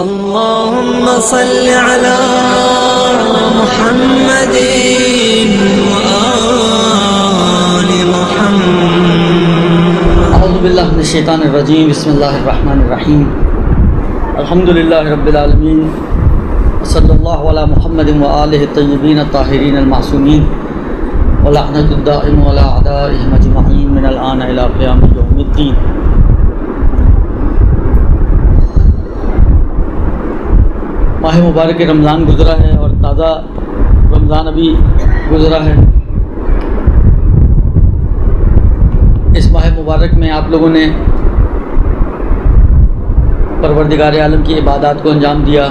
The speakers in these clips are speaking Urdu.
اللهم صل على محمد وآل محمد. اعوذ باللہ من الشیطان الرجیم. بسم اللہ الرحمن الرحیم. الحمد للہ رب العالمین. صلی اللہ علی محمد وآلہ الطیبین الطاہرین المعصومین ولعنۃ الدائم علی اعدائہم اجمعین من الآن الی قیام یوم الدین. ماہ مبارک رمضان گزرا ہے اور تازہ رمضان ابھی گزرا ہے. اس ماہ مبارک میں آپ لوگوں نے پروردگار عالم کی عبادات کو انجام دیا.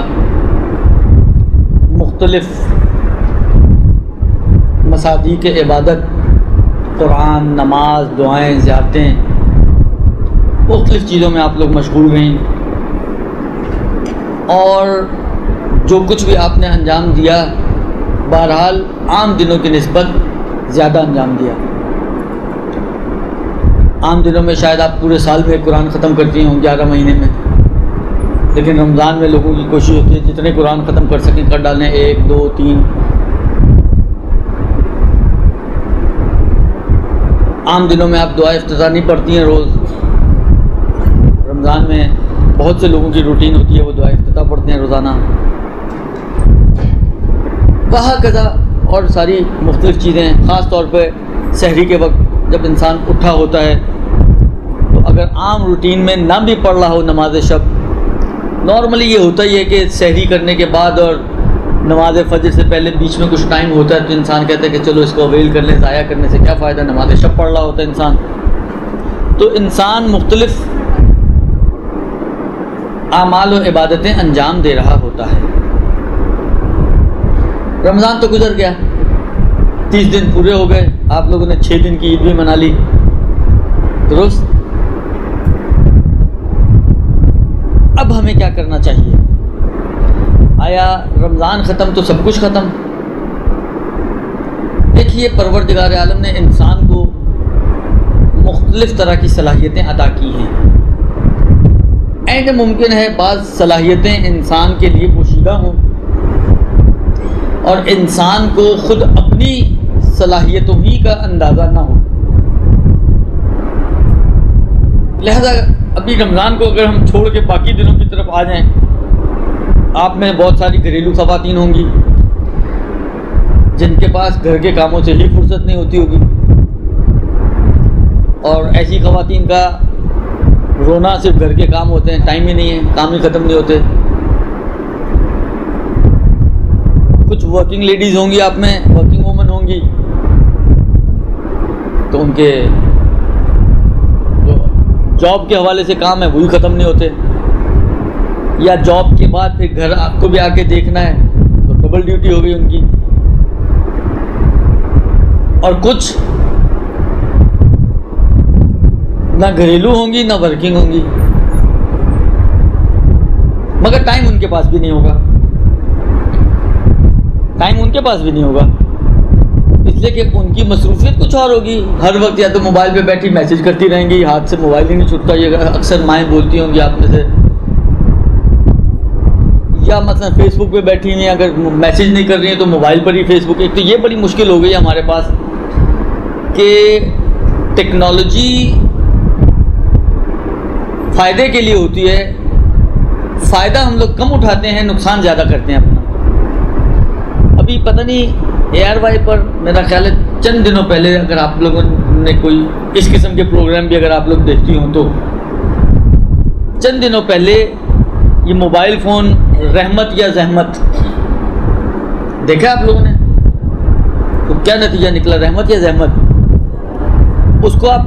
مختلف مصادیق عبادت، قرآن، نماز، دعائیں، زیارتیں، مختلف چیزوں میں آپ لوگ مشغول رہیں اور جو کچھ بھی آپ نے انجام دیا بہرحال عام دنوں کی نسبت زیادہ انجام دیا. عام دنوں میں شاید آپ پورے سال میں قرآن ختم کرتی ہوں 11 مہینے میں، لیکن رمضان میں لوگوں کی کوشش ہوتی ہے جتنے قرآن ختم کر سکیں کر ڈالیں، 1 2 3. عام دنوں میں آپ دعائے افتتاح نہیں پڑھتی ہیں روز. رمضان میں بہت سے لوگوں کی روٹین ہوتی ہے وہ دعائے افتتاح پڑھتے ہیں روزانہ. وہاں کذا اور ساری مختلف چیزیں، خاص طور پہ سحری کے وقت جب انسان اٹھا ہوتا ہے تو اگر عام روٹین میں نہ بھی پڑھ رہا ہو نماز شب، نارملی یہ ہوتا ہی ہے کہ سحری کرنے کے بعد اور نماز فجر سے پہلے بیچ میں کچھ ٹائم ہوتا ہے تو انسان کہتا ہے کہ چلو اس کو اویل کر لیں، ضائع کرنے سے کیا فائدہ، نماز شب پڑھ رہا ہوتا ہے انسان. تو انسان مختلف اعمال و عبادتیں انجام دے رہا ہوتا ہے. رمضان تو گزر گیا، 30 دن پورے ہو گئے، آپ لوگوں نے 6 دن کی عید بھی منا لی، درست؟ اب ہمیں کیا کرنا چاہیے؟ آیا رمضان ختم تو سب کچھ ختم؟ دیکھیے، پروردگار عالم نے انسان کو مختلف طرح کی صلاحیتیں عطا کی ہیں. اینڈ ممکن ہے بعض صلاحیتیں انسان کے لیے پوشیدہ ہوں اور انسان کو خود اپنی صلاحیتوں ہی کا اندازہ نہ ہو. لہذا ابھی رمضان کو اگر ہم چھوڑ کے باقی دنوں کی طرف آ جائیں، آپ میں بہت ساری گھریلو خواتین ہوں گی جن کے پاس گھر کے کاموں سے ہی فرصت نہیں ہوتی ہوگی، اور ایسی خواتین کا رونا صرف گھر کے کام ہوتے ہیں، ٹائم ہی نہیں ہے، کام ہی ختم نہیں ہوتے. کچھ ورکنگ لیڈیز ہوں گی آپ میں، ورکنگ وومن ہوں گی، تو ان کے جو جاب کے حوالے سے کام ہے وہی ختم نہیں ہوتے، یا جاب کے بعد پھر گھر آپ کو بھی آ کے دیکھنا ہے تو ڈبل ڈیوٹی ہو گئی ان کی. اور کچھ نہ گھریلو ہوں گی نہ ورکنگ ہوں گی، مگر ٹائم ان کے پاس بھی نہیں ہوگا. ٹائم ان کے پاس بھی نہیں ہوگا اس لیے کہ ان کی مصروفیت کچھ اور ہوگی. ہر وقت یا تو موبائل پہ بیٹھی میسج کرتی رہیں گی، ہاتھ سے موبائل ہی نہیں چھوٹتا. یہ اکثر مائیں بولتی ہوں گی آپ میں سے. یا مثلا فیس بک پہ بیٹھی ہیں، اگر میسج نہیں کر رہی ہیں تو موبائل پر ہی فیس بک. ایک تو یہ بڑی مشکل ہو گئی ہے ہمارے پاس کہ ٹیکنالوجی فائدے کے لیے ہوتی ہے، فائدہ ہم لوگ کم اٹھاتے ہیں، نقصان زیادہ کرتے ہیں اپنا. ابھی پتہ نہیں ARY پر میرا خیال ہے چند دنوں پہلے، اگر آپ لوگوں نے کوئی اس قسم کے پروگرام بھی اگر آپ لوگ دیکھتی ہوں تو چند دنوں پہلے یہ موبائل فون رحمت یا زحمت دیکھا آپ لوگوں نے؟ تو کیا نتیجہ نکلا، رحمت یا زحمت؟ اس کو آپ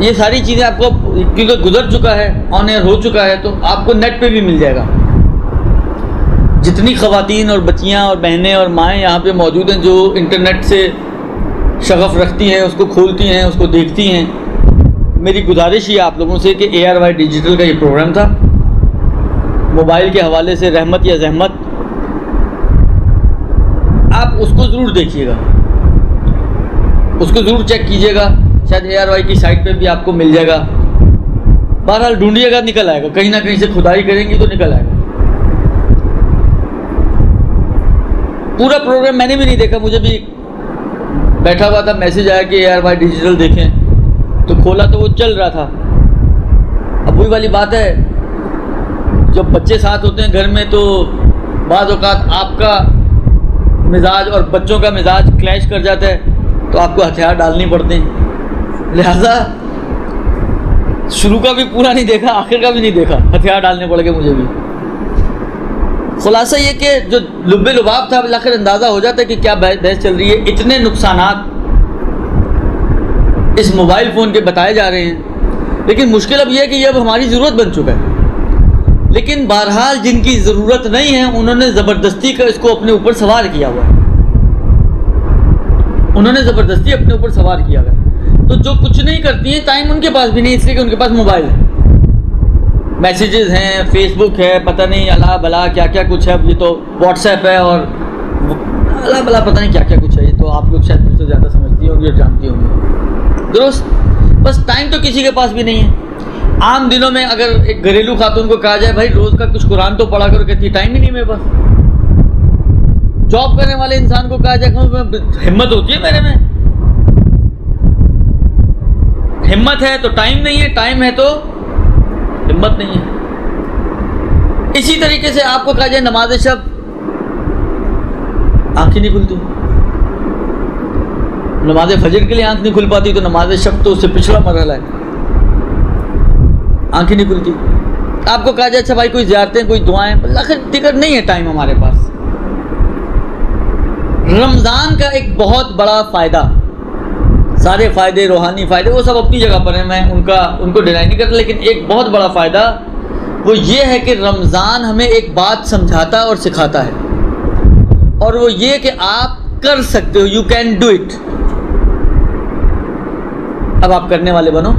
یہ ساری چیزیں آپ کو کیونکہ گزر چکا ہے، آن ایئر ہو چکا ہے، تو آپ کو نیٹ پہ بھی مل جائے گا. جتنی خواتین اور بچیاں اور بہنیں اور مائیں یہاں پہ موجود ہیں جو انٹرنیٹ سے شغف رکھتی ہیں، اس کو کھولتی ہیں، اس کو دیکھتی ہیں، میری گزارش ہی آپ لوگوں سے کہ ARY ڈیجیٹل کا یہ پروگرام تھا موبائل کے حوالے سے، رحمت یا زحمت، آپ اس کو ضرور دیکھیے گا، اس کو ضرور چیک کیجیے گا. شاید ARY کی سائٹ پہ بھی آپ کو مل جائے گا. بہرحال ڈھونڈیے گا، نکل آئے گا، کہیں نہ کہیں سے کھدائی کریں گی تو نکل آئے گا. پورا پروگرام میں نے بھی نہیں دیکھا, مجھے بھی بیٹھا ہوا تھا, میسج آیا کہ یار بھائی ڈیجیٹل دیکھیں, تو کھولا تو وہ چل رہا تھا. اب وہی والی بات ہے, جب بچے ساتھ ہوتے ہیں گھر میں تو بعض اوقات آپ کا مزاج اور بچوں کا مزاج کلیش کر جاتا ہے, تو آپ کو ہتھیار ڈالنے پڑتے ہیں. لہذا شروع کا بھی پورا نہیں دیکھا, آخر کا بھی نہیں دیکھا, ہتھیار ڈالنے پڑ گئے مجھے بھی. خلاصہ یہ کہ جو لب لباب تھا بالآخر اندازہ ہو جاتا ہے کہ کیا بحث چل رہی ہے. اتنے نقصانات اس موبائل فون کے بتائے جا رہے ہیں, لیکن مشکل اب یہ ہے کہ یہ اب ہماری ضرورت بن چکا ہے. لیکن بہرحال جن کی ضرورت نہیں ہے انہوں نے زبردستی کا اس کو اپنے اوپر سوار کیا ہوا ہے, انہوں نے زبردستی اپنے اوپر سوار کیا ہوا ہے. تو جو کچھ نہیں کرتی ہیں ٹائم ان کے پاس بھی نہیں, اس لیے کہ ان کے پاس موبائل ہے, میسیجز ہیں, فیس بک ہے, پتہ نہیں اللہ بلا کیا کیا کچھ ہے. اب یہ تو واٹس ایپ ہے اور اللہ بلا پتہ نہیں کیا کیا کچھ ہے. یہ تو آپ لوگ شاید مجھ سے زیادہ سمجھتی ہوں گی اور جانتی ہوں گی, درست. بس ٹائم تو کسی کے پاس بھی نہیں ہے. عام دنوں میں اگر ایک گھریلو خاتون کو کہا جائے بھائی روز کا کچھ قرآن تو پڑھا کرو, کہتی ٹائم ہی نہیں میرے پاس. جاب کرنے والے انسان کو کہا جائے ہمت ہوتی ہے میرے میں, ہمت ہے تو ٹائم نہیں ہے, ٹائم ہے تو ہمت نہیں ہے. اسی طریقے سے آپ کو کہا جائے نماز شب, آنکھیں نہیں کھلتی. نماز فجر کے لیے آنکھ نہیں کھل پاتی, تو نماز شب تو اس سے پچھڑا مرحلہ ہے, آنکھیں نہیں کھلتی. آپ کو کہا جائے اچھا بھائی کوئی زیارتیں, کوئی دعائیں, آخر ٹکٹ نہیں ہے ٹائم ہمارے پاس. رمضان کا ایک بہت بڑا فائدہ, سارے فائدے روحانی فائدے وہ سب اپنی جگہ پر ہیں, میں ان کو ڈینائی نہیں کرتا, لیکن ایک بہت بڑا فائدہ وہ یہ ہے کہ رمضان ہمیں ایک بات سمجھاتا اور سکھاتا ہے, اور وہ یہ کہ آپ کر سکتے ہو, یو کین ڈو اٹ. اب آپ کرنے والے بنو,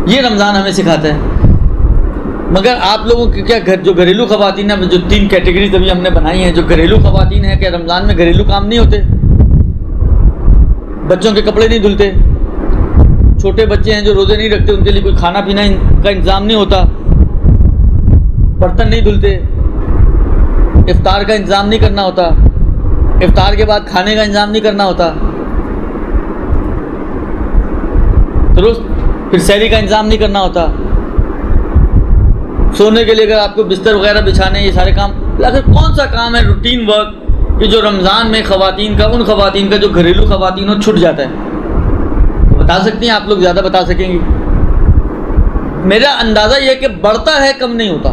یہ رمضان ہمیں سکھاتا ہے. مگر آپ لوگوں کی کیا جو گھریلو خواتین ہیں, جو 3 کیٹیگریز ابھی ہم نے بنائی ہیں, جو گھریلو خواتین ہیں, کہ رمضان میں گھریلو کام نہیں ہوتے, بچوں کے کپڑے نہیں دھلتے, چھوٹے بچے ہیں جو روزے نہیں رکھتے, ان کے لیے کوئی کھانا پینا کا انتظام نہیں ہوتا, برتن نہیں دھلتے, افطار کا انتظام نہیں کرنا ہوتا, افطار کے بعد کھانے کا انتظام نہیں کرنا ہوتا, درست. پھر سحری کا انتظام نہیں کرنا ہوتا, سونے کے لیے اگر آپ کو بستر وغیرہ بچھانے, یہ سارے کام. آخر کون سا کام ہے روٹین ورک کہ جو رمضان میں خواتین کا, ان خواتین کا جو گھریلو خواتین ہو, چھٹ جاتا ہے؟ بتا سکتی ہیں آپ لوگ, زیادہ بتا سکیں گی. میرا اندازہ یہ کہ بڑھتا ہے, کم نہیں ہوتا.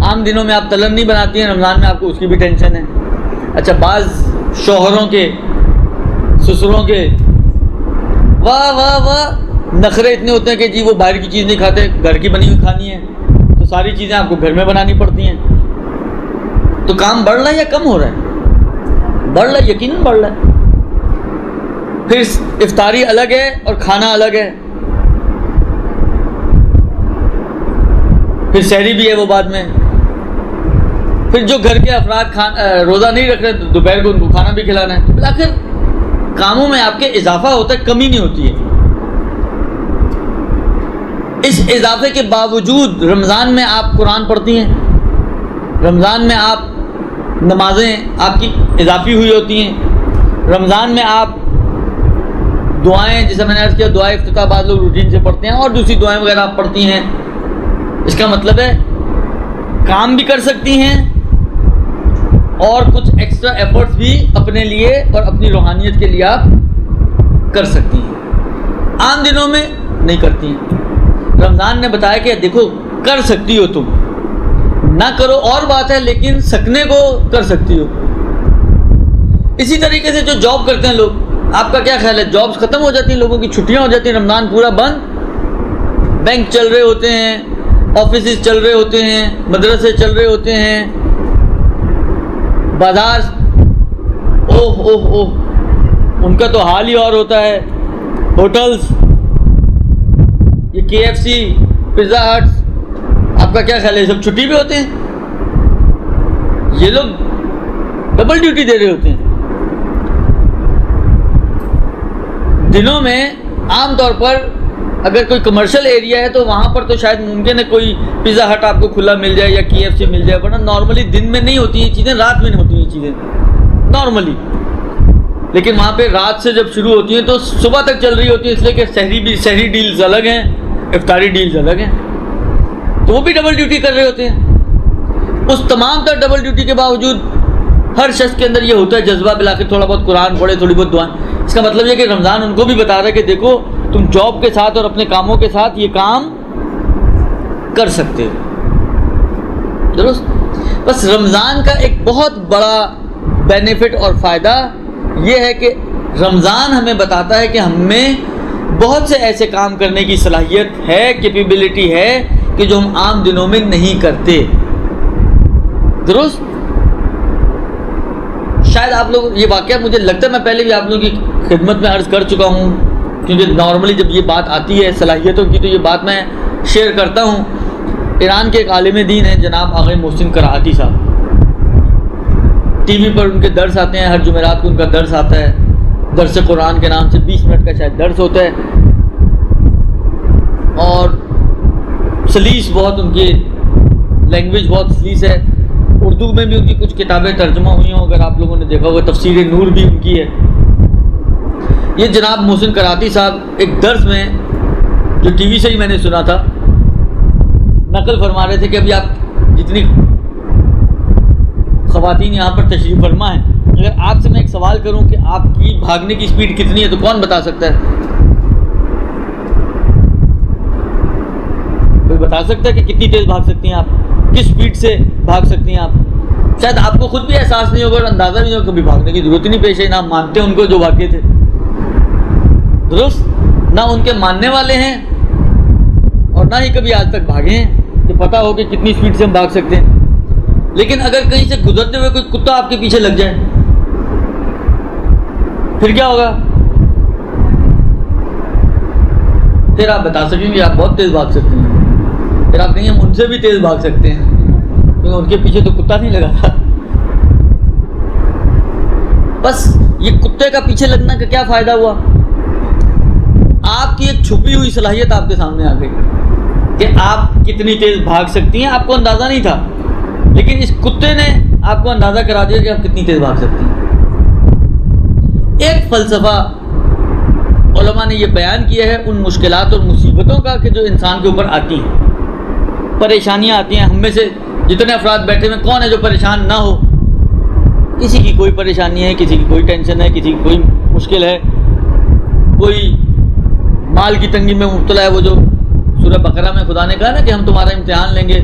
عام دنوں میں آپ تلن نہیں بناتی ہیں, رمضان میں آپ کو اس کی بھی ٹینشن ہے. اچھا بعض شوہروں کے, سسروں کے واہ واہ واہ نخرے اتنے ہوتے ہیں کہ جی وہ باہر کی چیز نہیں کھاتے, گھر کی بنی ہوئی کھانی ہے, تو ساری چیزیں آپ کو گھر میں بنانی پڑتی ہیں. تو کام بڑھ رہا ہے یا کم ہو رہا ہے؟ بڑھ رہا ہے, یقیناً بڑھ رہا ہے. پھر افطاری الگ ہے اور کھانا الگ ہے, پھر سحری بھی ہے وہ بعد میں. پھر جو گھر کے افراد روزہ نہیں رکھ رہے, دوپہر کو ان کو کھانا بھی کھلانا ہے. تو آخر کاموں میں آپ کے اضافہ ہوتا ہے, کمی نہیں ہوتی ہے. اس اضافے کے باوجود رمضان میں آپ قرآن پڑھتی ہیں, رمضان میں آپ نمازیں آپ کی اضافی ہوئی ہوتی ہیں, رمضان میں آپ دعائیں, جیسے میں نے عرض کیا دعائیں افتتاح بعض لوگ روٹین سے پڑھتے ہیں, اور دوسری دعائیں وغیرہ آپ پڑھتی ہیں. اس کا مطلب ہے کام بھی کر سکتی ہیں اور کچھ ایکسٹرا ایفرٹس بھی اپنے لیے اور اپنی روحانیت کے لیے آپ کر سکتی ہیں. عام دنوں میں نہیں کرتی ہیں. رمضان نے بتایا کہ دیکھو کر سکتی ہو, تم نہ کرو اور بات ہے, لیکن سکنے کو کر سکتی ہو. اسی طریقے سے جو جاب کرتے ہیں لوگ, آپ کا کیا خیال ہے؟ جابس ختم ہو جاتی ہیں, لوگوں کی چھٹیاں ہو جاتی ہیں, رمضان پورا بند, بینک چل رہے ہوتے ہیں, آفیسز چل رہے ہوتے ہیں, مدرسے چل رہے ہوتے ہیں, بازار اوہ اوہ اوہ ان کا تو حال ہی اور ہوتا ہے, ہوٹلز, یہ KFC, پیزا ہٹس, آپ کا کیا خیال ہے؟ سب چھٹی پہ ہوتے ہیں. یہ لوگ ڈبل ڈیوٹی دے رہے ہوتے ہیں. دنوں میں عام طور پر اگر کوئی کمرشل ایریا ہے تو وہاں پر تو شاید ممکن ہے کوئی پیزا ہٹ آپ کو کھلا مل جائے یا KFC مل جائے، ورنہ نارملی دن میں نہیں ہوتی یہ چیزیں، رات میں نہیں ہوتی یہ چیزیں نارملی. لیکن وہاں پہ رات سے جب شروع ہوتی ہیں تو صبح تک چل رہی ہوتی ہیں، اس لیے کہ شہری ڈیلز الگ ہیں، افطاری ڈیلز الگ ہیں، تو وہ بھی ڈبل ڈیوٹی کر رہے ہوتے ہیں. اس تمام تر ڈبل ڈیوٹی کے باوجود ہر شخص کے اندر یہ ہوتا ہے جذبہ بالآخر تھوڑا بہت قرآن پڑھے، تھوڑی بہت دعائیں. اس کا مطلب یہ کہ رمضان ان کو بھی بتا رہا ہے کہ دیکھو تم جاب کے ساتھ اور اپنے کاموں کے ساتھ یہ کام کر سکتے ہو. درست. بس رمضان کا ایک بہت بڑا بینیفٹ اور فائدہ یہ ہے کہ رمضان ہمیں بتاتا ہے کہ ہم میں بہت سے ایسے کام کرنے کی صلاحیت ہے، کیپیبلٹی ہے کہ جو ہم عام دنوں میں نہیں کرتے. درست. شاید آپ لوگ یہ واقعہ مجھے لگتا ہے میں پہلے بھی آپ لوگوں کی خدمت میں عرض کر چکا ہوں، کیونکہ نارملی جب یہ بات آتی ہے صلاحیتوں کی تو یہ بات میں شیئر کرتا ہوں. ایران کے ایک عالم دین ہیں جناب آغا محسن کراہتی صاحب، ٹی وی پر ان کے درس آتے ہیں، ہر جمعرات کو ان کا درس آتا ہے، درس قرآن کے نام سے 20 منٹ کا شاید درس ہوتا ہے، اور سلیس بہت ان کی لینگویج بہت سلیس ہے. اردو میں بھی ان کی کچھ کتابیں ترجمہ ہوئی ہوں، اگر آپ لوگوں نے دیکھا ہوگا تفسیر نور بھی ان کی ہے. یہ جناب محسن کراہتی صاحب ایک درس میں جو ٹی وی سے ہی میں نے سنا تھا نقل فرما رہے تھے کہ ابھی آپ جتنی خواتین یہاں پر تشریف فرما ہیں، اگر آپ سے میں ایک سوال کروں کہ آپ کی بھاگنے کی سپیڈ کتنی ہے تو کون بتا سکتا ہے؟ کوئی بتا سکتا ہے کہ کتنی تیز بھاگ سکتی ہیں آپ، کس سپیڈ سے بھاگ سکتی ہیں آپ؟ شاید آپ کو خود بھی احساس نہیں ہوگا اور اندازہ نہیں ہوگا، کبھی بھاگنے کی ضرورت ہی نہیں پیش ہے، نہ مانتے ان کو جو بھاگے تھے. درست. نہ ان کے ماننے والے ہیں اور نہ ہی کبھی آج تک بھاگے ہیں کہ پتہ ہو کہ کتنی سپیڈ سے ہم بھاگ سکتے ہیں. لیکن اگر کہیں سے گزرتے ہوئے کوئی کتا آپ کے پیچھے لگ جائے پھر کیا ہوگا؟ پھر آپ بتا سکیں گے آپ بہت تیز بھاگ سکتے ہیں. پھر آپ کہیں ہم ان سے بھی تیز بھاگ سکتے ہیں کیونکہ ان کے پیچھے تو کتا نہیں لگا تھا. بس یہ کتے کا پیچھے لگنا کا کیا فائدہ ہوا؟ آپ کی ایک چھپی ہوئی صلاحیت آپ کے سامنے آ گئی کہ آپ کتنی تیز بھاگ سکتی ہیں، آپ کو اندازہ نہیں تھا، لیکن اس کتے نے آپ کو اندازہ کرا دیا کہ آپ کتنی تیز بھاگ سکتی ہیں. ایک فلسفہ علماء نے یہ بیان کیا ہے ان مشکلات اور مصیبتوں کا کہ جو انسان کے اوپر آتی ہیں، پریشانیاں آتی ہیں. ہم میں سے جتنے افراد بیٹھے ہوئے کون ہے جو پریشان نہ ہو؟ کسی کی کوئی پریشانی ہے، کسی کی کوئی ٹینشن ہے، کسی کی کوئی مشکل ہے، کوئی مال کی تنگی میں مبتلا ہے. وہ جو سورہ بقرہ میں خدا نے کہا نا کہ ہم تمہارا امتحان لیں گے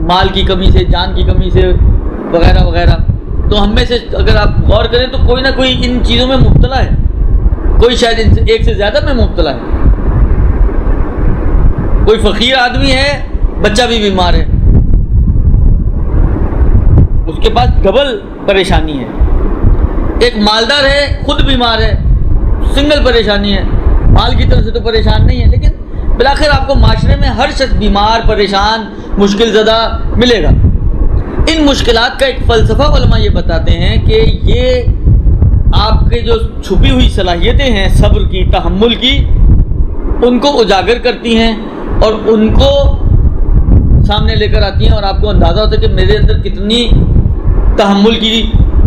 مال کی کمی سے، جان کی کمی سے، وغیرہ وغیرہ. تو ہم میں سے اگر آپ غور کریں تو کوئی نہ کوئی ان چیزوں میں مبتلا ہے، کوئی شاید ایک سے زیادہ میں مبتلا ہے. کوئی فقیر آدمی ہے، بچہ بھی بیمار ہے، اس کے پاس ڈبل پریشانی ہے. ایک مالدار ہے، خود بیمار ہے، سنگل پریشانی ہے، مال کی طرف سے تو پریشان نہیں ہے، لیکن بالآخر آپ کو معاشرے میں ہر شخص بیمار، پریشان، مشکل زدہ ملے گا. ان مشکلات کا ایک فلسفہ علماء یہ بتاتے ہیں کہ یہ آپ کے جو چھپی ہوئی صلاحیتیں ہیں صبر کی، تحمل کی، ان کو اجاگر کرتی ہیں اور ان کو سامنے لے کر آتی ہیں، اور آپ کو اندازہ ہوتا ہے کہ میرے اندر کتنی تحمل کی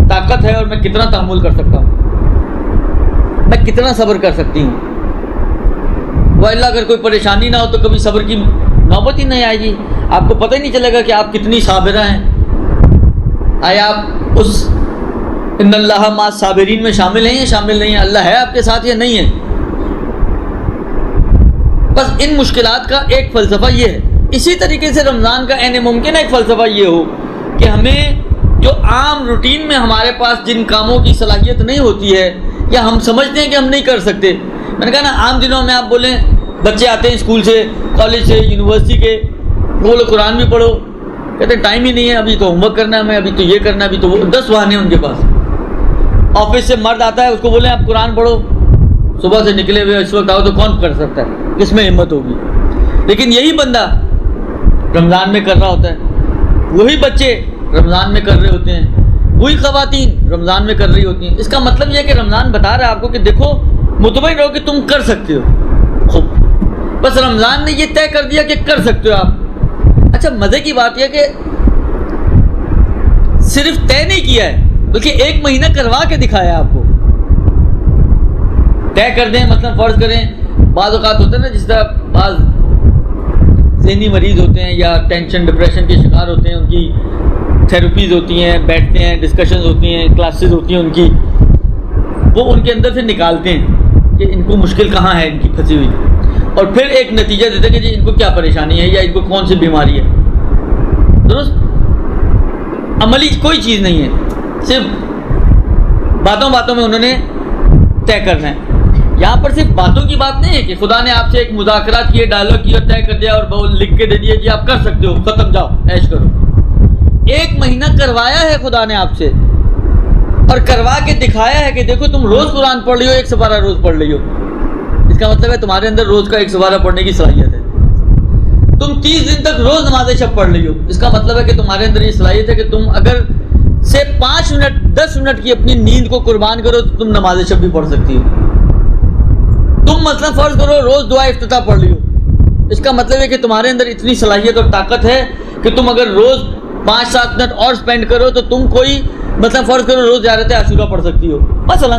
طاقت ہے اور میں کتنا تحمل کر سکتا ہوں، میں کتنا صبر کر سکتی ہوں. وَإِلَّا اگر کوئی پریشانی نہ ہو تو کبھی صبر کی نوبت ہی نہیں آئے گی. آپ کو پتہ ہی نہیں چلے گا کہ آپ کتنی صابرہ ہیں. آیا آپ اس ان اللہ مع الصابرین میں شامل ہیں یا شامل نہیں ہیں؟ اللہ ہے آپ کے ساتھ یا نہیں ہے؟ بس ان مشکلات کا ایک فلسفہ یہ ہے. اسی طریقے سے رمضان کا عین ممکن ہے ایک فلسفہ یہ ہو کہ ہمیں جو عام روٹین میں ہمارے پاس جن کاموں کی صلاحیت نہیں ہوتی ہے یا ہم سمجھتے ہیں کہ ہم نہیں کر سکتے. میں نے کہا نا عام دنوں میں آپ بولیں بچے آتے ہیں اسکول سے، کالج سے، یونیورسٹی کے، وہ لوگ قرآن بھی پڑھو، کہتے ہیں ٹائم ہی نہیں ہے، ابھی تو ہوم ورک کرنا ہے ہمیں، ابھی تو یہ کرنا ہے، ابھی تو وہ 10 بہانے ہیں ان کے پاس. آفس سے مرد آتا ہے، اس کو بولیں آپ قرآن پڑھو، صبح سے نکلے ہوئے اس وقت آؤ تو کون کر سکتا ہے؟ کس میں ہمت ہوگی؟ لیکن یہی بندہ رمضان میں کر رہا ہوتا ہے، وہی بچے رمضان میں کر رہے ہوتے ہیں، وہی خواتین رمضان میں کر رہی ہوتی ہیں. اس کا مطلب یہ ہے کہ رمضان بتا رہا ہے آپ کو کہ دیکھو مطمئن رہو کہ تم کر سکتے ہو. خوب، بس رمضان نے یہ طے کر دیا کہ کر سکتے ہو آپ. اچھا مزے کی بات یہ کہ صرف طے نہیں کیا ہے بلکہ 1 مہینہ کروا کے دکھایا آپ کو. طے کر دیں، مثلا فرض کریں بعض اوقات ہوتا ہے نا، جس طرح بعض ذہنی مریض ہوتے ہیں یا ٹینشن ڈپریشن کے شکار ہوتے ہیں، ان کی تھیراپیز ہوتی ہیں، بیٹھتے ہیں، ڈسکشنز ہوتی ہیں، کلاسز ہوتی ہیں ان کی، وہ ان کے اندر سے نکالتے ہیں کہ ان کو مشکل کہاں ہے ان کی پھنسی ہوئی، اور پھر ایک نتیجہ دیتے ہیں کہ جی ان کو کیا پریشانی ہے یا ان کو کون سی بیماری ہے. درست عملی کوئی چیز نہیں ہے، صرف باتوں باتوں میں انہوں نے طے کرنا ہے. یہاں پر صرف باتوں کی بات نہیں ہے کہ خدا نے آپ سے ایک مذاکرات کیے، ڈائلاگ کیا، طے کر دیا اور وہ لکھ کے دے دیا جی آپ کر سکتے ہو، ختم، جاؤ عیش کرو. 1 مہینہ کروایا ہے خدا نے آپ سے، اور کروا کے دکھایا ہے کہ دیکھو تم روز قرآن پڑھ رہی ہو، 1 سپارہ روز پڑھ رہی ہو. اس کا مطلب ہے تمہارے اندر روز کا 1 سپارہ پڑھنے کی صلاحیت ہے. تم 30 دن تک روز نماز شب پڑھ رہی ہو، اس کا مطلب ہے کہ تمہارے اندر یہ صلاحیت ہے کہ تم اگر سے 5 منٹ 10 منٹ کی اپنی نیند کو قربان کرو تو تم نماز شب بھی پڑھ سکتی ہو. تم مثلا فرض کرو روز دعا افتتاح پڑھ رہی ہو، اس کا مطلب ہے کہ تمہارے اندر اتنی صلاحیت اور طاقت ہے کہ تم اگر روز 5-7 منٹ اور سپینڈ کرو تو تم کوئی مثلا فرض کرو روز زیارت عاشورہ پڑھ سکتی ہو. مثلا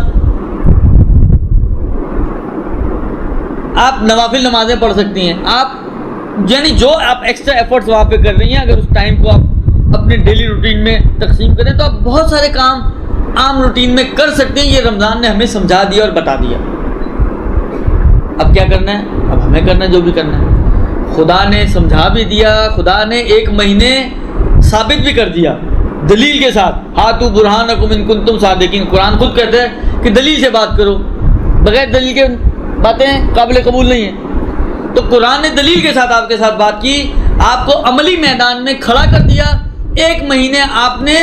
آپ نوافل نمازیں پڑھ سکتی ہیں. آپ یعنی جو آپ ایکسٹرا ایفرٹس وہاں پہ کر رہی ہیں، اگر اس ٹائم کو آپ اپنے ڈیلی روٹین میں تقسیم کریں تو آپ بہت سارے کام عام روٹین میں کر سکتے ہیں. یہ رمضان نے ہمیں سمجھا دیا اور بتا دیا. اب کیا کرنا ہے؟ اب ہمیں کرنا ہے جو بھی کرنا ہے. خدا نے سمجھا بھی دیا، خدا نے 1 مہینے ثابت بھی کر دیا دلیل کے ساتھ. ہاتھو برہانکم ان کنتم صادقین. قرآن خود کہتا ہے کہ دلیل سے بات کرو، بغیر دلیل کے باتیں قابل قبول نہیں ہیں. تو قرآن نے دلیل کے ساتھ آپ کے ساتھ بات کی، آپ کو عملی میدان میں کھڑا کر دیا. 1 مہینے آپ نے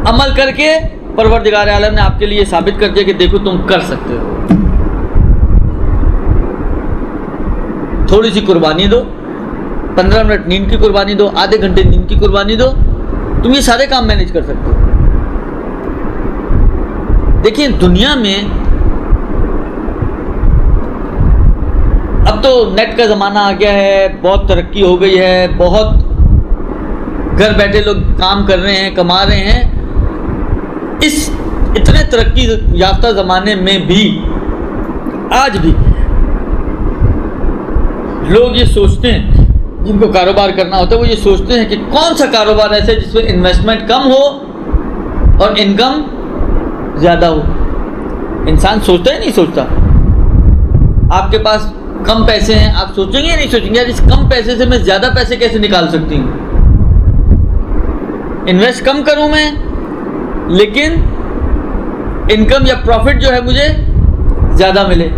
عمل کر کے پروردگار عالم نے آپ کے لیے ثابت کر دیا کہ دیکھو تم کر سکتے ہو. تھوڑی سی قربانی دو، 15 منٹ نیند کی قربانی دو، آدھے گھنٹے نیند کی قربانی دو، تم یہ سارے کام مینیج کر سکتے ہو. دیکھیں دنیا میں اب تو نیٹ کا زمانہ آ گیا ہے، بہت ترقی ہو گئی ہے، بہت گھر بیٹھے لوگ کام کر رہے ہیں، کما رہے ہیں. اس اتنے ترقی یافتہ زمانے میں بھی آج بھی لوگ یہ سوچتے ہیں، جن کو کاروبار کرنا ہوتا ہے وہ یہ سوچتے ہیں کہ کون سا کاروبار ایسا ہے جس میں انویسٹمنٹ کم ہو اور انکم زیادہ ہو. انسان سوچتا ہی نہیں سوچتا. آپ کے پاس کم پیسے ہیں، آپ سوچیں گے یا نہیں سوچیں گے یار اس کم پیسے سے میں زیادہ پیسے کیسے نکال سکتی ہوں. انویسٹ کم کروں میں لیکن انکم یا پروفٹ جو ہے مجھے زیادہ ملے.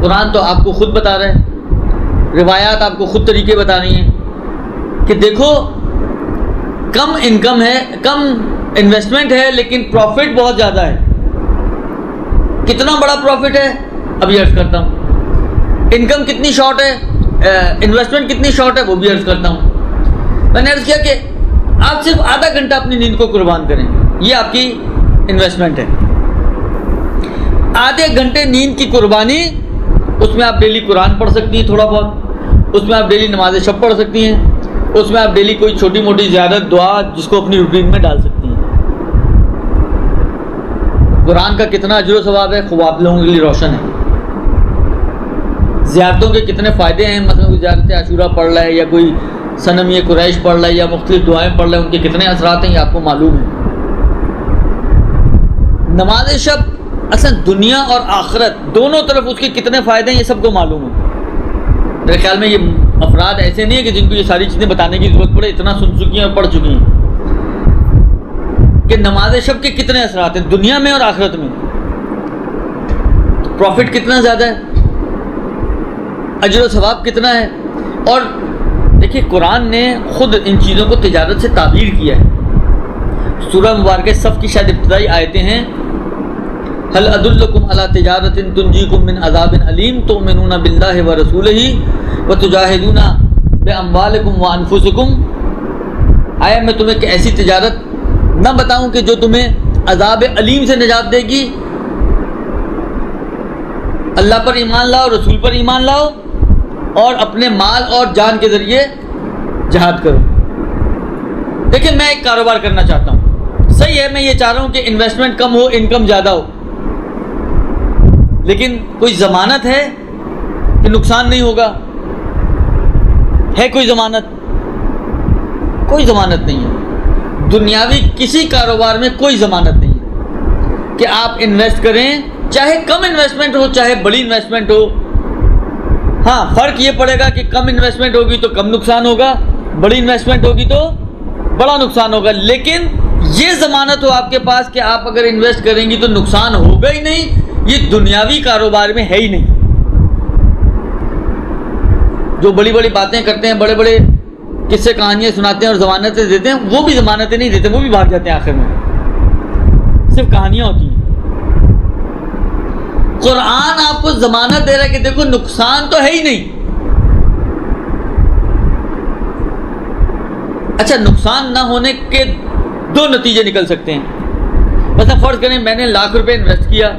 قرآن تو آپ کو خود بتا رہا ہے، روایات آپ کو خود طریقے بتا رہی ہیں کہ دیکھو کم انکم ہے، کم انویسٹمنٹ ہے لیکن پروفٹ بہت زیادہ ہے. کتنا بڑا پروفٹ ہے اب یہ عرض کرتا ہوں. انکم کتنی شارٹ ہے، انویسٹمنٹ کتنی شارٹ ہے وہ بھی عرض کرتا ہوں. میں نے عرض کیا کہ آپ صرف آدھا گھنٹہ اپنی نیند کو قربان کریں، یہ آپ کی انویسٹمنٹ ہے. آدھے گھنٹے نیند کی قربانی، اس میں آپ ڈیلی قرآن پڑھ سکتی ہیں تھوڑا بہت، اس میں آپ ڈیلی نماز شب پڑھ سکتی ہیں، اس میں آپ ڈیلی کوئی چھوٹی موٹی زیارت دعا جس کو اپنی روٹین میں ڈال سکتی ہیں. قرآن کا کتنا اجر و ثواب ہے خوب آپ لوگوں کے لیے روشن ہے. زیارتوں کے کتنے فائدے ہیں، مثلا کوئی زیارت عاشورہ پڑھ رہا ہے یا کوئی صنم قریش پڑھ رہا ہے یا مختلف دعائیں پڑھ رہا ہے، ان کے کتنے اثرات ہیں یہ آپ کو معلوم ہے. نماز شب اصلا دنیا اور آخرت دونوں طرف اس کے کتنے فائدے ہیں یہ سب کو معلوم ہے. میرے خیال میں یہ افراد ایسے نہیں ہیں کہ جن کو یہ ساری چیزیں بتانے کی ضرورت پڑے، اتنا سن چکی ہیں اور پڑھ چکی ہیں کہ نماز شب کے کتنے اثرات ہیں دنیا میں اور آخرت میں. پروفٹ کتنا زیادہ ہے، اجر و ثواب کتنا ہے. اور دیکھیے قرآن نے خود ان چیزوں کو تجارت سے تعبیر کیا ہے. سورہ مبارکہ صف کی شاید ابتدائی آیتیں ہیں، هل ادلکم علی تجارت تنجیکم من عذاب علیم تؤمنون باللہ ورسولہ وتجاہدون باموالکم وانفسکم. آیا میں تمہیں کہ ایسی تجارت نہ بتاؤں کہ جو تمہیں عذاب علیم سے نجات دے گی، اللہ پر ایمان لاؤ، رسول پر ایمان لاؤ، اور اپنے مال اور جان کے ذریعے جہاد کرو۔ دیکھیں میں ایک کاروبار کرنا چاہتا ہوں، صحیح ہے، میں یہ چاہ رہا ہوں کہ انویسٹمنٹ کم ہو، انکم زیادہ ہو، لیکن کوئی ضمانت ہے کہ نقصان نہیں ہوگا؟ ہے کوئی ضمانت؟ کوئی ضمانت نہیں ہے۔ دنیاوی کسی کاروبار میں کوئی ضمانت نہیں ہے کہ آپ انویسٹ کریں، چاہے کم انویسٹمنٹ ہو چاہے بڑی انویسٹمنٹ ہو۔ ہاں فرق یہ پڑے گا کہ کم انویسٹمنٹ ہوگی تو کم نقصان ہوگا، بڑی انویسٹمنٹ ہوگی تو بڑا نقصان ہوگا، لیکن یہ ضمانت ہو آپ کے پاس کہ آپ اگر انویسٹ کریں گی تو نقصان ہوگا ہی نہیں، یہ دنیاوی کاروبار میں ہے ہی نہیں۔ جو بڑی بڑی باتیں کرتے ہیں، بڑے بڑے قصے کہانیاں سناتے ہیں اور ضمانتیں دیتے ہیں، وہ بھی ضمانتیں نہیں دیتے، وہ بھی بھاگ جاتے ہیں آخر میں، صرف کہانیاں ہوتی ہیں۔ قرآن آپ کو ضمانت دے رہا ہے کہ دیکھو نقصان تو ہے ہی نہیں۔ اچھا، نقصان نہ ہونے کے دو نتیجے نکل سکتے ہیں۔ مثلا فرض کریں میں نے لاکھ روپے انویسٹ کیا،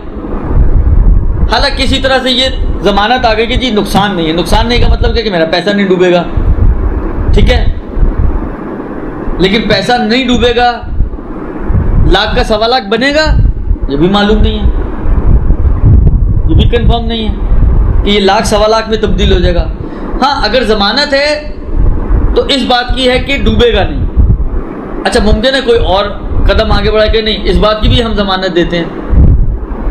حالانکہ کسی طرح سے یہ ضمانت آ گئی کہ جی نقصان نہیں ہے۔ نقصان نہیں کا مطلب کیا کہ میرا پیسہ نہیں ڈوبے گا، ٹھیک ہے، لیکن پیسہ نہیں ڈوبے گا، لاکھ کا 1.25 لاکھ بنے گا، یہ بھی معلوم نہیں ہے، یہ بھی کنفرم نہیں ہے کہ یہ لاکھ 1.25 لاکھ میں تبدیل ہو جائے گا۔ ہاں اگر ضمانت ہے تو اس بات کی ہے کہ ڈوبے گا نہیں۔ اچھا ممکن ہے کوئی اور قدم آگے بڑھا کہ نہیں، اس بات کی بھی ہم ضمانت دیتے ہیں،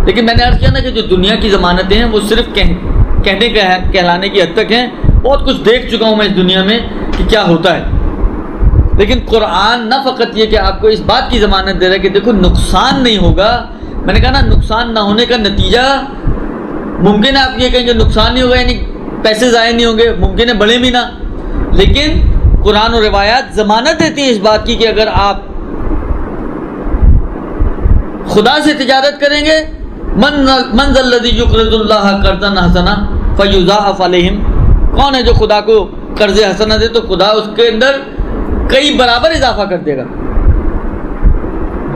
لیکن میں نے عرض کیا نا کہ جو دنیا کی ضمانتیں ہیں وہ صرف کہنے کہلانے کی حد تک ہیں۔ بہت کچھ دیکھ چکا ہوں میں اس دنیا میں کہ کیا ہوتا ہے، لیکن قرآن نہ فقط یہ کہ آپ کو اس بات کی ضمانت دے رہا ہے کہ دیکھو نقصان نہیں ہوگا۔ میں نے کہا نا نقصان نہ ہونے کا نتیجہ ممکن ہے آپ یہ کہیں کہ نقصان نہیں ہوگا یعنی پیسے ضائع نہیں ہوں گے، ممکن ہے بڑے بھی نہ، لیکن قرآن و روایات ضمانت دیتی ہیں اس بات کی کہ اگر آپ خدا سے تجارت کریں گے، من ذا الذی یقرض اللہ قرضا حسنا فیضاعف علیہم، کون ہے جو خدا کو قرض حسنا دے تو خدا اس کے اندر کئی برابر اضافہ کر دے گا۔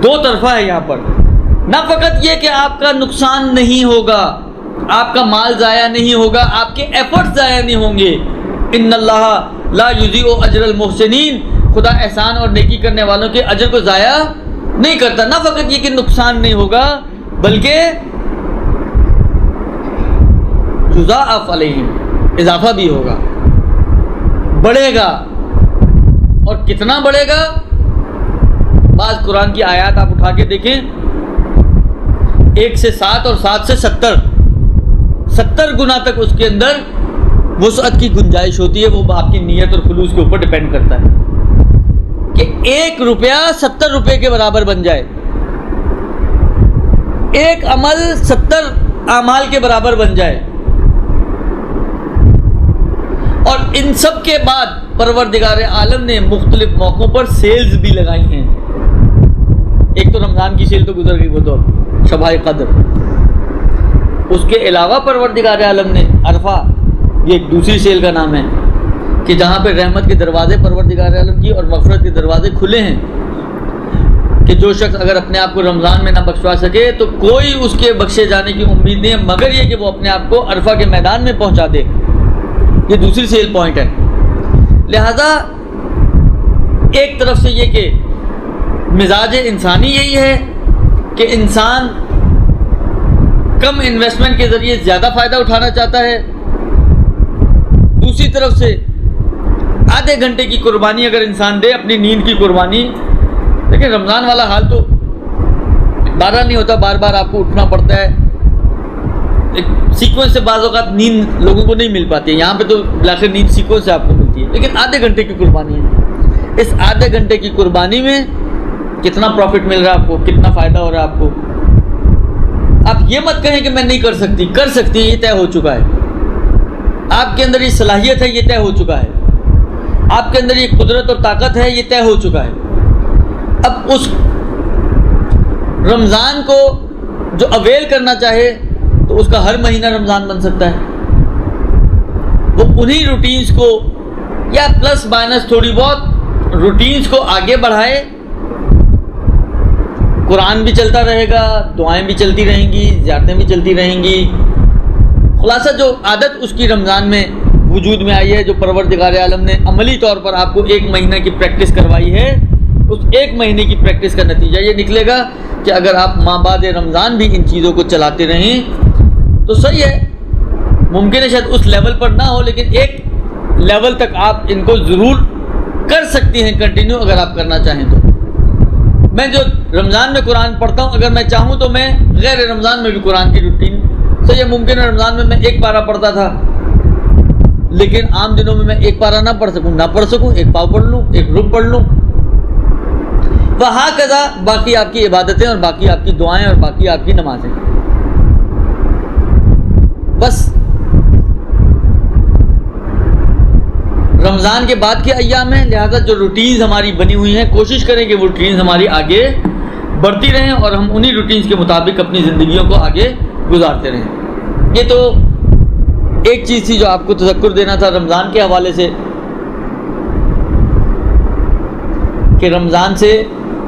دو طرفہ ہے یہاں پر، نہ فقط یہ کہ آپ کا نقصان نہیں ہوگا، آپ کا مال ضائع نہیں ہوگا، آپ کے ایفرٹ ضائع نہیں ہوں گے۔ ان اللہ لا یضیع اجر المحسنین، خدا احسان اور نیکی کرنے والوں کے اجر کو ضائع نہیں کرتا۔ نہ فقط یہ کہ نقصان نہیں ہوگا بلکہ یضاعف علیہم، اضافہ بھی ہوگا، بڑھے گا۔ اور کتنا بڑھے گا؟ بعض قرآن کی آیات آپ اٹھا کے دیکھیں، 1 سے 7 اور 7 سے 70 گنا تک اس کے اندر وسعت کی گنجائش ہوتی ہے۔ وہ آپ کی نیت اور خلوص کے اوپر ڈیپینڈ کرتا ہے کہ 1 روپیہ 70 روپے کے برابر بن جائے، ایک عمل 70 اعمال کے برابر بن جائے۔ اور ان سب کے بعد پروردگار عالم نے مختلف موقعوں پر سیلز بھی لگائی ہیں۔ ایک تو رمضان کی سیل تو گزر گئی، وہ تو شبائے قدر، اس کے علاوہ پروردگار عالم نے عرفہ، یہ ایک دوسری سیل کا نام ہے کہ جہاں پہ رحمت کے دروازے پروردگار عالم کی اور مغفرت کے دروازے کھلے ہیں کہ جو شخص اگر اپنے آپ کو رمضان میں نہ بخشوا سکے تو کوئی اس کے بخشے جانے کی امید نہیں ہے مگر یہ کہ وہ اپنے آپ کو عرفہ کے میدان میں پہنچا دے۔ یہ دوسری سیل پوائنٹ ہے۔ لہذا ایک طرف سے یہ کہ مزاج انسانی یہی ہے کہ انسان کم انویسٹمنٹ کے ذریعے زیادہ فائدہ اٹھانا چاہتا ہے، دوسری طرف سے آدھے گھنٹے کی قربانی اگر انسان دے، اپنی نیند کی قربانی، لیکن رمضان والا حال تو بارہ نہیں ہوتا، بار بار آپ کو اٹھنا پڑتا ہے، ایک سیکوینس سے بعض اوقات نیند لوگوں کو نہیں مل پاتی ہے، یہاں پہ تو بلاخر نیند سیکوینس سے آپ کو ملتی ہے، لیکن آدھے گھنٹے کی قربانی ہے۔ اس آدھے گھنٹے کی قربانی میں کتنا پروفٹ مل رہا ہے آپ کو، کتنا فائدہ ہو رہا ہے آپ کو۔ آپ یہ مت کہیں کہ میں نہیں کر سکتی، کر سکتی ہے، یہ طے ہو چکا ہے۔ آپ کے اندر یہ صلاحیت ہے، یہ طے ہو چکا ہے۔ آپ کے اندر یہ قدرت اور طاقت ہے، یہ طے ہو چکا ہے۔ اب اس رمضان کو جو اویل کرنا چاہے تو اس کا ہر مہینہ رمضان بن سکتا ہے۔ وہ انہی روٹینز کو یا پلس مائنس تھوڑی بہت روٹینز کو آگے بڑھائے، قرآن بھی چلتا رہے گا، دعائیں بھی چلتی رہیں گی، زیارتیں بھی چلتی رہیں گی، خلاصہ جو عادت اس کی رمضان میں وجود میں آئی ہے، جو پروردگار عالم نے عملی طور پر آپ کو 1 مہینہ کی پریکٹس کروائی ہے، اس 1 مہینے کی پریکٹس کا نتیجہ یہ نکلے گا کہ اگر آپ مابعد رمضان بھی ان چیزوں کو چلاتے رہیں تو صحیح ہے، ممکن ہے شاید اس لیول پر نہ ہو، لیکن ایک لیول تک آپ ان کو ضرور کر سکتی ہیں کنٹینیو، اگر آپ کرنا چاہیں تو۔ میں جو رمضان میں قرآن پڑھتا ہوں، اگر میں چاہوں تو میں غیر رمضان میں بھی قرآن کی روٹین، صحیح ہے، ممکن ہے رمضان میں 1 پارہ پڑھتا تھا، لیکن عام دنوں میں 1 پارہ نہ پڑھ سکوں، 1 پاؤ پڑھ لوں، 1 رب پڑھ لوں، وہاکذا باقی آپ کی عبادتیں اور باقی آپ کی دعائیں اور باقی آپ کی نمازیں۔ بس رمضان کے بعد کے ایام ہیں، لہذا جو روٹینز ہماری بنی ہوئی ہیں کوشش کریں کہ وہ روٹینز ہماری آگے بڑھتی رہیں اور ہم انہی روٹینز کے مطابق اپنی زندگیوں کو آگے گزارتے رہیں۔ یہ تو ایک چیز تھی جو آپ کو تذکر دینا تھا رمضان کے حوالے سے، کہ رمضان سے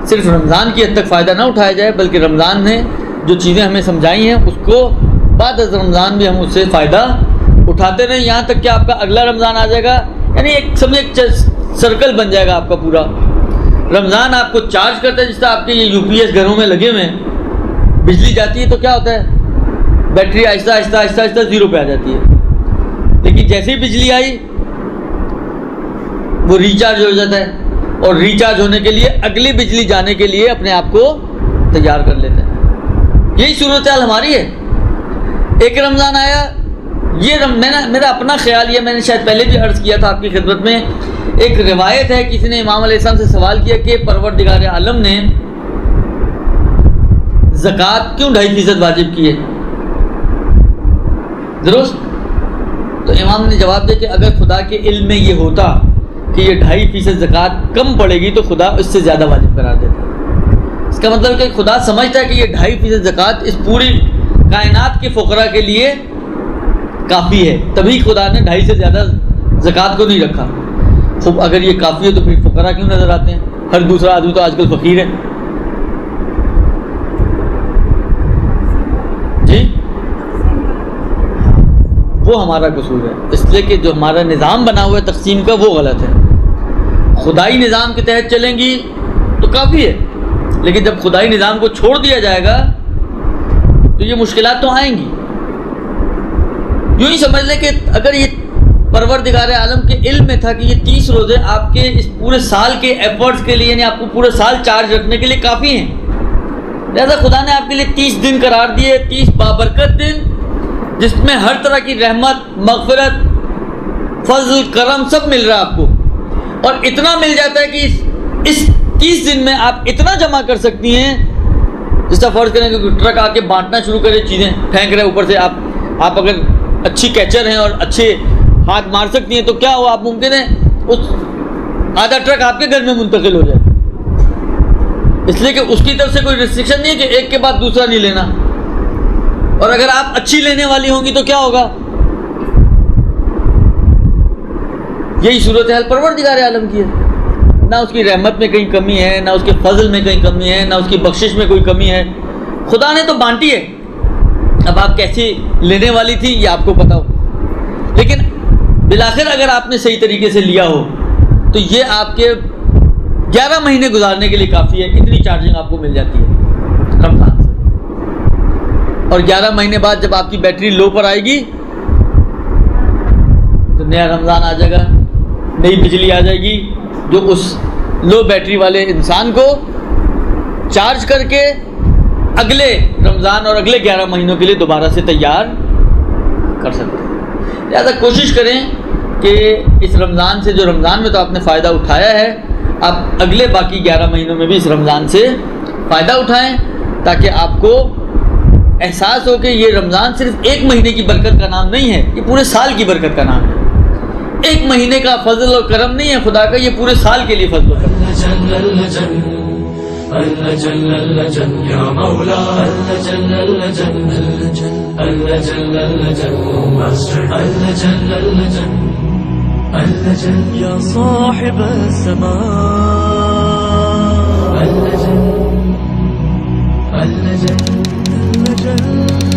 صرف رمضان کی حد تک فائدہ نہ اٹھایا جائے، بلکہ رمضان نے جو چیزیں ہمیں سمجھائی ہیں اس کو بعد از رمضان بھی ہم اس سے فائدہ اٹھاتے رہیں، یہاں تک کہ آپ کا اگلا رمضان آ جائے گا، یعنی ایک سرکل بن جائے گا آپ کا پورا۔ رمضان آپ کو چارج کرتا ہے، جس طرح آپ کے یہ UPS گھروں میں لگے ہوئے ہیں، بجلی جاتی ہے تو کیا ہوتا ہے، بیٹری آہستہ آہستہ آہستہ آہستہ 0 پہ آ جاتی ہے، لیکن جیسے ہی بجلی آئی وہ ریچارج ہو جاتا ہے، اور ریچارج ہونے کے لیے اگلی بجلی جانے کے لیے اپنے آپ کو تیار کر لیتے ہیں۔ یہی صورتحال ہماری ہے۔ ایک رمضان آیا، یہ میرا اپنا خیال یہ، میں نے شاید پہلے بھی عرض کیا تھا آپ کی خدمت میں، ایک روایت ہے، کسی نے امام علیہ السلام سے سوال کیا کہ پروردگار عالم نے زکوٰۃ کیوں 2.5% واجب کی ہے، درست؟ تو امام نے جواب دیا کہ اگر خدا کے علم میں یہ ہوتا کہ یہ 2.5% زکوٰۃ کم پڑے گی تو خدا اس سے زیادہ واجب قرار دیتا۔ اس کا مطلب کہ خدا سمجھتا ہے کہ یہ 2.5% زکوٰۃ اس پوری کائنات کے فقراء کے لیے کافی ہے، تبھی خدا نے 2.5 سے زیادہ زکوٰۃ کو نہیں رکھا۔ خب اگر یہ کافی ہے تو پھر فقراء کیوں نظر آتے ہیں؟ ہر دوسرا آدمی تو آج کل فقیر ہے۔ جی وہ ہمارا قصور ہے، اس لیے کہ جو ہمارا نظام بنا ہوا ہے تقسیم کا وہ غلط ہے۔ خدائی نظام کے تحت چلیں گی تو کافی ہے، لیکن جب خدائی نظام کو چھوڑ دیا جائے گا تو یہ مشکلات تو آئیں گی۔ یوں ہی سمجھ لیں کہ اگر یہ پروردگار عالم کے علم میں تھا کہ یہ 30 روزے آپ کے اس پورے سال کے ایفرٹس کے لیے، یعنی آپ کو پورے سال چارج رکھنے کے لیے کافی ہیں، لہذا خدا نے آپ کے لیے 30 دن قرار دیے، 30 بابرکت دن، جس میں ہر طرح کی رحمت، مغفرت، فضل، کرم سب مل رہا ہے آپ کو، اور اتنا مل جاتا ہے کہ اس 30 دن میں آپ اتنا جمع کر سکتی ہیں، جس طرح فرض کریں کہ ٹرک آ کے بانٹنا شروع کرے، چیزیں پھینک رہے اوپر سے، آپ اگر اچھی کیچر ہیں اور اچھے ہاتھ مار سکتی ہیں تو کیا ہو، آپ ممکن ہے اس آدھا ٹرک آپ کے گھر میں منتقل ہو جائے، اس لیے کہ اس کی طرف سے کوئی ریسٹرکشن نہیں ہے کہ ایک کے بعد دوسرا نہیں لینا۔ اور اگر آپ اچھی لینے والی ہوں گی تو کیا ہوگا؟ یہی صورتحال پروردگار عالم کی ہے، نہ اس کی رحمت میں کہیں کمی ہے، نہ اس کے فضل میں کہیں کمی ہے، نہ اس کی بخشش میں کوئی کمی ہے، خدا نے تو بانٹی ہے، اب آپ کیسی لینے والی تھی یہ آپ کو پتا ہو، لیکن بالآخر اگر آپ نے صحیح طریقے سے لیا ہو تو یہ آپ کے 11 مہینے گزارنے کے لیے کافی ہے، اتنی چارجنگ آپ کو مل جاتی ہے رمضان سے، اور 11 مہینے بعد جب آپ کی بیٹری لو پر آئے گی تو نیا رمضان آ جائے گا، نئی بجلی آ جائے گی جو اس لو بیٹری والے انسان کو چارج کر کے اگلے رمضان اور اگلے 11 مہینوں کے لیے دوبارہ سے تیار کر سکتے ہیں۔ لہٰذا کوشش کریں کہ اس رمضان سے، جو رمضان میں تو آپ نے فائدہ اٹھایا ہے، آپ اگلے باقی 11 مہینوں میں بھی اس رمضان سے فائدہ اٹھائیں، تاکہ آپ کو احساس ہو کہ یہ رمضان صرف 1 مہینے کی برکت کا نام نہیں ہے، یہ پورے سال کی برکت کا نام ہے۔ 1 مہینے کا فضل اور کرم نہیں ہے خدا کا، یہ پورے سال کے لیے فضل و کرم۔ اللہ جل اللہ جل یا مولا، اللہ جل اللہ جل اللہ جل اللہ جل اللہ جل اللہ جل اللہ جل یا صاحب السماء، اللہ جل اللہ جل اللہ جل